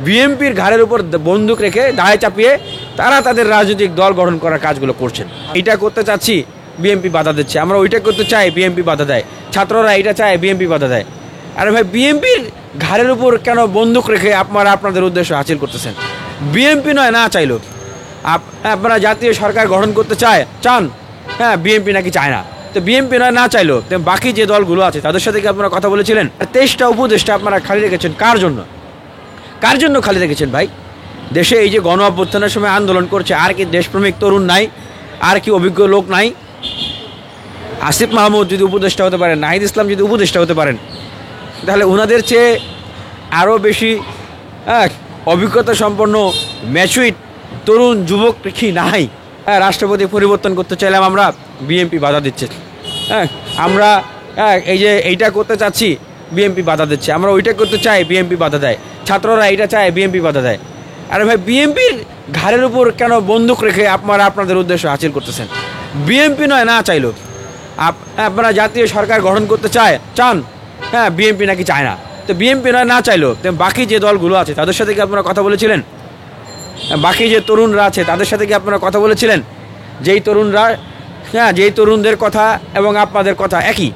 বিএনপির ঘাড়ের উপর বন্দুক রেখে দায় চাপিয়ে তারা তাদের রাজনৈতিক দল গঠন করার কাজগুলো করছেন। এটা করতে চাচ্ছি, বিএনপি বাধা দিচ্ছে। আমরা ওইটা করতে চাই, বিএনপি বাধা দেয়। ছাত্ররা এটা চায়, বিএনপি বাধা দেয়। আরে ভাই, বিএনপির ঘাড়ের উপর কেন বন্দুক রেখে আপনারা আপনাদের উদ্দেশ্য হাসিল করতেছেন? বিএনপি নয় না চাইলো, আপনারা জাতীয় সরকার গঠন করতে চান, হ্যাঁ, বিএনপি নাকি চায় না। তো বিএনপি নয় না চাইলো, বাকি যে দলগুলো আছে তাদের সাথে কি আপনারা কথা বলেছিলেন? 23টা উপদেষ্টা আপনারা খালি রেখেছেন কার জন্য? কার জন্য খালি রেখেছেন ভাই? দেশে এই যে গণ অভ্যুত্থানের সময় আন্দোলন করছে, আর কি দেশপ্রেমিক তরুণ নাই? আর কি অভিজ্ঞ লোক নাই? আসিফ মাহমুদ যদি উপদেষ্টা হতে পারেন, নাহিদ ইসলাম যদি উপদেষ্টা হতে পারেন, তাহলে ওনাদের চেয়ে আরও বেশি অভিজ্ঞতা সম্পন্ন ম্যাচুইড তরুণ যুবক কি নাই? হ্যাঁ, রাষ্ট্রপতি পরিবর্তন করতে চাইলাম আমরা, বিএনপি বাধা দিচ্ছে। হ্যাঁ, আমরা এই যে এইটা করতে চাচ্ছি, বিএনপি বাধা দিচ্ছে। আমরা ওইটা করতে চাই, বিএনপি বাধা দেয়। ছাত্ররা এটা চায়, বিএনপি বাধা দেয়। আরে ভাই, বিএনপির ঘাড়ের উপর কেন বন্দুক রেখে আপনারা আপনাদের উদ্দেশ্য হাসিল করতেছেন? বিএনপি নয় না চাইলো, আপনারা জাতীয় সরকার গঠন করতে চান, হ্যাঁ, বিএনপি নাকি চায় না। তো বিএনপি নয় না চাইলো, বাকি যে দলগুলো আছে তাদের সাথে কি আপনারা কথা বলেছিলেন? বাকি যে তরুণরা আছে তাদের সাথে কি আপনারা কথা বলেছিলেন? যেই তরুণরা, হ্যাঁ, যেই তরুণদের কথা এবং আপনাদের কথা একই,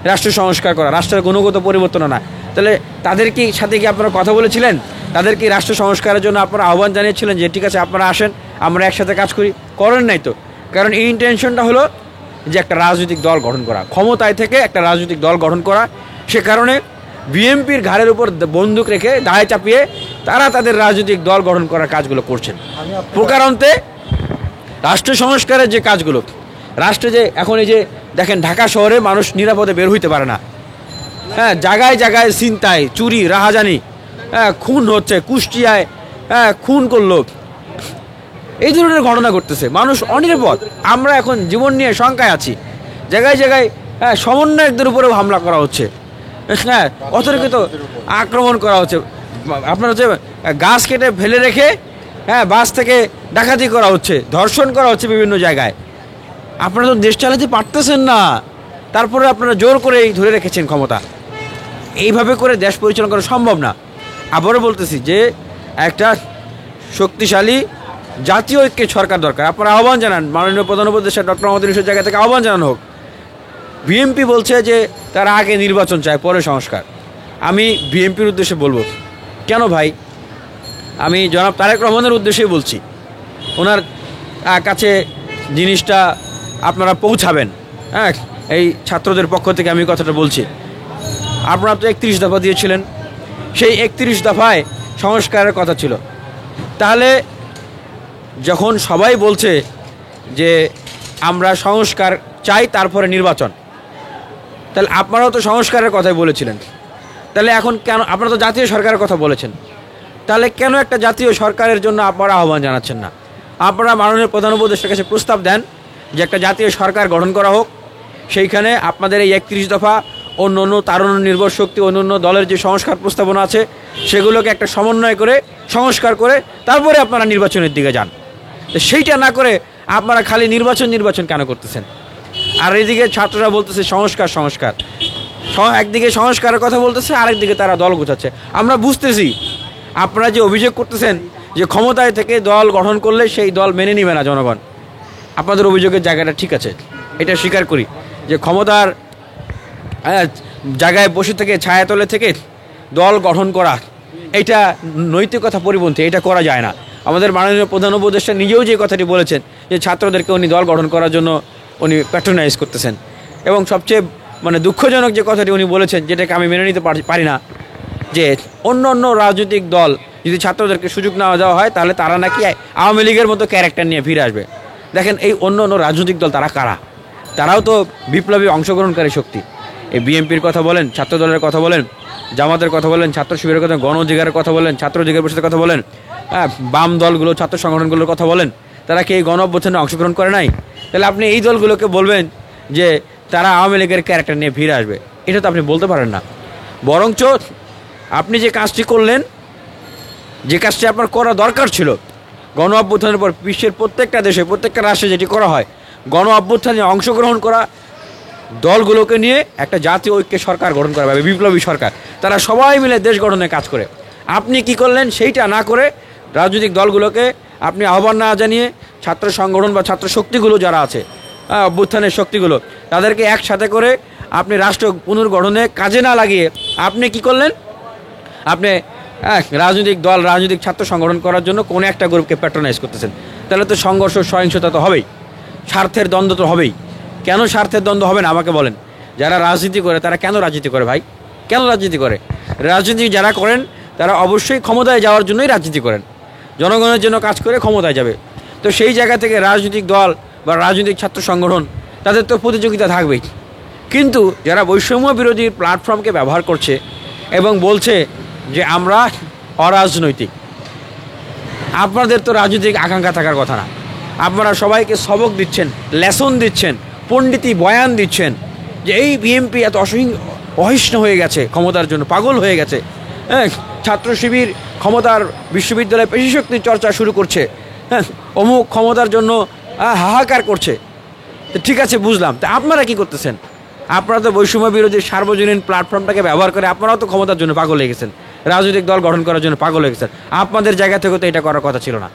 রাষ্ট্র সংস্কার করা, রাষ্ট্রের গুণগত পরিবর্তন না, তাহলে তাদের কি সাথে কি আপনারা কথা বলেছিলেন? তাদের কি রাষ্ট্র সংস্কারের জন্য আপনারা আহ্বান জানিয়েছিলেন যে ঠিক আছে আপনারা আসেন, আমরা একসাথে কাজ করি? করেন নাই তো। কারণ এই ইন্টেনশনটা হলো যে একটা রাজনৈতিক দল গঠন করা, ক্ষমতায় থেকে একটা রাজনৈতিক দল গঠন করা। সে কারণে বিএনপির ঘাড়ের উপর বন্দুক রেখে দায় চাপিয়ে তারা তাদের রাজনৈতিক দল গঠন করার কাজগুলো করছেন। প্রকারান্তে রাষ্ট্র সংস্কারের যে কাজগুলো, রাষ্ট্রে যে এখন এই যে দেখেন ঢাকা শহরে মানুষ নিরাপদে বের হইতে পারে না, হ্যাঁ, জায়গায় জায়গায় ছিনতাই, চুরি, রাহাজানি, হ্যাঁ, খুন হচ্ছে, কুষ্টিয়ায় হ্যাঁ খুন করলো, এই ধরনের ঘটনা ঘটতেছে, মানুষ অনিরাপদ। আমরা এখন জীবন নিয়ে শঙ্কায় আছি। জায়গায় জায়গায় হ্যাঁ সমন্বয়কদের উপরেও হামলা করা হচ্ছে, হ্যাঁ, অতর্কিত আক্রমণ করা হচ্ছে। আপনার হচ্ছে গাছ কেটে ফেলে রেখে হ্যাঁ বাস থেকে ডাকাতি করা হচ্ছে, ধর্ষণ করা হচ্ছে বিভিন্ন জায়গায়। আপনারা তো দেশ চালাতে পারতেছেন না, তারপরে আপনারা জোর করেই ধরে রেখেছেন ক্ষমতা। এইভাবে করে দেশ পরিচালনা করা সম্ভব না। আবারও বলতেছি যে একটা শক্তিশালী জাতীয় ঐক্যের সরকার দরকার। আপনারা আহ্বান জানান, মাননীয় প্রধান উপদেষ্টা ডক্টর মোহাম্মদ ইউনূসের জায়গা থেকে আহ্বান জানানো হোক। বিএনপি বলছে যে তারা আগে নির্বাচন চায়, পরে সংস্কার। আমি বিএনপির উদ্দেশ্যে বলবো, কেন ভাই? আমি জনাব তারেক রহমানের উদ্দেশ্যেই বলছি, ওনার কাছে জিনিসটা আপনারা পৌঁছাবেন। হ্যাঁ, এই ছাত্রদের পক্ষ থেকে আমি কথাটা বলছি। আপনারা তো 31 দফা দিয়েছিলেন, সেই 31 দফায় সংস্কারের কথা ছিল। তাহলে যখন সবাই বলছে যে আমরা সংস্কার চাই তারপরে নির্বাচন, তাহলে আপনারাও তো সংস্কারের কথাই বলেছিলেন। তাহলে এখন কেন আপনারা তো জাতীয় সরকারের কথা বলেছেন, তাহলে কেন একটা জাতীয় সরকারের জন্য আপনারা আহ্বান জানাচ্ছেন না? আপনারা মাননীয় প্রধান উপদেষ্টার কাছে প্রস্তাব দেন যে একটা জাতীয় সরকার গঠন করা হোক, সেইখানে আপনাদের এই 31 দফা, অন্য অন্য তারুণ্য নির্ভর শক্তি, অন্য অন্য দলের যে সংস্কার প্রস্তাবনা আছে সেগুলোকে একটা সমন্বয় করে সংস্কার করে তারপরে আপনারা নির্বাচনের দিকে যান। তো সেইটা না করে আপনারা খালি নির্বাচন কেন করতেছেন? আর এদিকে ছাত্ররা বলতেছে সংস্কার, একদিকে সংস্কারের কথা বলতেছে, আরেকদিকে তারা দল গোছাচ্ছে। আমরা বুঝতেছি আপনারা যে অভিযোগ করতেছেন যে ক্ষমতায় থেকে দল গঠন করলে সেই দল মেনে নেবে না জনগণ। আপনাদের অভিযোগের জায়গাটা ঠিক আছে, এটা স্বীকার করি যে ক্ষমতার জায়গায় বসে থেকে ছায়াতলে থেকে দল গঠন করা এটা নৈতিকতা পরিপন্থী, এটা করা যায় না। আমাদের মাননীয় প্রধান উপদেষ্টা নিজেও যে কথাটি বলেছেন যে ছাত্রদেরকে উনি দল গঠন করার জন্য উনি প্যাট্রোনাইজ করতেছেন। এবং সবচেয়ে দুঃখজনক যে কথাটি উনি বলেছেন, যেটাকে আমি মেনে নিতে পারি না, যে অন্য অন্য রাজনৈতিক দল যদি ছাত্রদেরকে সুযোগ না দেওয়া হয় তাহলে তারা নাকি আওয়ামী লীগের মতো ক্যারেক্টার নিয়ে ফিরে আসবে। দেখেন এই অন্য অন্য রাজনৈতিক দল তারা কারা? তারাও তো বিপ্লবী অংশগ্রহণকারী শক্তি। এই বিএনপির কথা বলেন, ছাত্র দলের কথা বলেন, জামাতের কথা বলেন, ছাত্র শিবিরের কথা, গণ অধিকারের কথা বলেন, ছাত্র অধিকার পরিষদের কথা বলেন, হ্যাঁ, বাম দলগুলো, ছাত্র সংগঠনগুলোর কথা বলেন, তারা কি এই গণ অভ্যুত্থানে অংশগ্রহণ করে নাই? তাহলে আপনি এই দলগুলোকে বলবেন যে তারা আওয়ামী লীগের ক্যারেক্টার নিয়ে ফিরে আসবে, এটা তো আপনি বলতে পারেন না। বরঞ্চ আপনি যে কাজটি করলেন, যে কাজটি আপনার করা দরকার ছিল, গণ অভ্যুত্থানের পর বিশ্বের প্রত্যেকটা দেশে, প্রত্যেকটা রাষ্ট্রে যেটি করা হয়, গণ অভ্যুত্থানে অংশগ্রহণ করা দলগুলোকে নিয়ে একটা জাতীয় ঐক্যের সরকার গঠন করা হবে, বিপ্লবী সরকার। তারা সবাই মিলে দেশ গঠনে কাজ করে। আপনি কি করলেন সেইটা না করে রাজনৈতিক দলগুলোকে আপনি আহ্বান না জানিয়ে ছাত্র সংগঠন বা ছাত্র শক্তিগুলো যারা আছে, অভ্যুত্থানের শক্তিগুলো, তাদেরকে একসাথে করে আপনি রাষ্ট্র পুনর্গঠনে কাজে না লাগিয়ে আপনি কি করলেন, আপনি রাজনৈতিক দল রাজনৈতিক ছাত্র সংগঠন করার জন্য কোনো একটা গ্রুপকে প্যাট্রোনাইজ করতেছেন। তাহলে তো সংঘর্ষ সহিংসতা তো হবেই, স্বার্থের দ্বন্দ্ব তো হবেই। কেন স্বার্থের দ্বন্দ্ব হবে না আমাকে বলেন? যারা রাজনীতি করে তারা কেন রাজনীতি করে ভাই? কেন রাজনীতি করে? রাজনীতি যারা করেন তারা অবশ্যই ক্ষমতায় যাওয়ার জন্যই রাজনীতি করেন, জনগণের জন্য কাজ করে ক্ষমতায় যাবে। তো সেই জায়গা থেকে রাজনৈতিক দল বা রাজনৈতিক ছাত্র সংগঠন তাদের তো প্রতিযোগিতা থাকবেই। কিন্তু যারা বৈষম্য বিরোধী প্ল্যাটফর্মকে ব্যবহার করছে এবং বলছে যে আমরা অরাজনৈতিক, আপনাদের তো রাজনৈতিক আকাঙ্ক্ষা থাকার কথা না। আপনারা সবাইকে সবক দিচ্ছেন, লেসন দিচ্ছেন, পণ্ডিতি বয়ান দিচ্ছেন যে এই বিএনপি এত অহিষ্ণ হয়ে গেছে, ক্ষমতার জন্য পাগল হয়ে গেছে। হ্যাঁ, ছাত্র শিবির ক্ষমতার বিশ্ববিদ্যালয়ে পেশিশক্তির চর্চা শুরু করছে, হ্যাঁ, অমুক ক্ষমতার জন্য হাহাকার করছে। তো ঠিক আছে, বুঝলাম। তা আপনারা কি করতেছেন? আপনারা তো বৈষম্য বিরোধী সার্বজনীন প্ল্যাটফর্মটাকে ব্যবহার করে আপনারাও তো ক্ষমতার জন্য পাগল হয়ে গেছেন, রাজনৈতিক দল গঠন করার জন্য পাগল হয়ে গেছেন। আপনাদের জায়গা থেকে তো এটা করার কথা ছিল না।